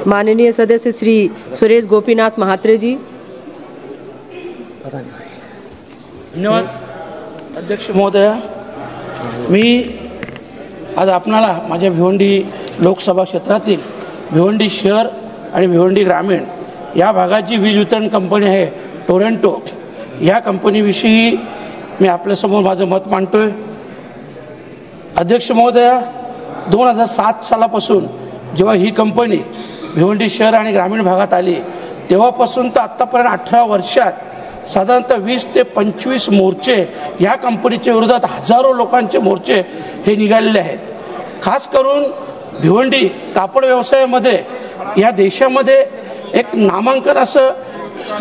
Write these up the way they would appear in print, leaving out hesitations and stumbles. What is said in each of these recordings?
माननीय सदस्य श्री सुरेश गोपीनाथ महात्रे जी। धन्यवाद अध्यक्ष महोदया। मी आज आपणाला माझ्या भिवंडी लोकसभा क्षेत्रातील भिवंडी शहर आणि भिवंडी ग्रामीण या भागाची वीज वितरण कंपनी आहे टोरेंटो, या कंपनीविषयी मी आपल्यासमोर माझं मत मांडतोय। अध्यक्ष महोदया, 2007 सालापासून जेव्हा ही कंपनी भिवंडी शहर आणि ग्रामीण भागात आली तेव्हापासून तर आतापर्यंत 18 वर्षात साधारणतः 20 ते 25 मोर्चे या कंपनीच्या विरोधात हजारो लोकांचे मोर्चे हे निघालेले आहेत। खास करून भिवंडी कापड व्यवसायामध्ये या देशामध्ये एक नामांकन असं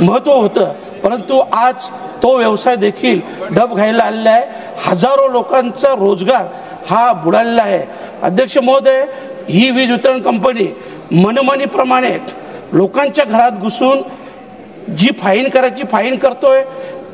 महत्त्व होतं, परंतु आज तो व्यवसाय देखील डब घायला आलेला आहे। हजारो लोकांचा रोजगार हा बुडालेला आहे। अध्यक्ष महोदय, ही वीज वितरण कंपनी मनमानीप्रमाणे लोकांच्या घरात घुसून जी फाईन करायची फाईन करतोय।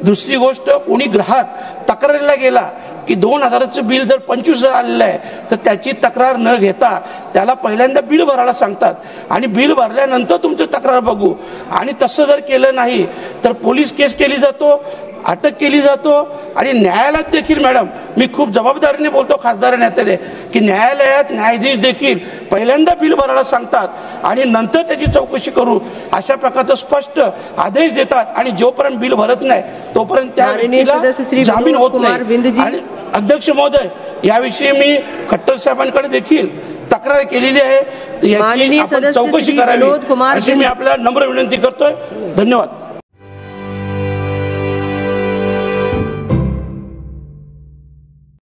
दुसरी गोष्ट, कोणी ग्राहक तक्रारीला गेला की 2000चं बिल जर 25,000 आलेलं आहे तर त्याची तक्रार न घेता त्याला पहिल्यांदा बिल भरायला सांगतात आणि बिल भरल्यानंतर तुमची तक्रार बघू, आणि तसं जर केलं नाही तर पोलीस केस केली जातो, अटक केली जातो आणि न्यायालयात देखील, मॅडम मी खूप जबाबदारीने बोलतो खासदार नेत्याने, की न्यायालयात न्यायाधीश देखील पहिल्यांदा बिल भरायला सांगतात आणि नंतर त्याची चौकशी करू अशा प्रकारचा स्पष्ट आदेश देतात आणि जोपर्यंत बिल भरत नाही तोपर्यंत त्या व्यक्तीला जामीन होत नाही। आणि अध्यक्ष महोदय, याविषयी मी खट्टर साहेबांकडे देखील तक्रार केलेली आहे, याची आपण चौकशी करावी अशी मी आपल्याला नम्र विनंती करतोय। धन्यवाद।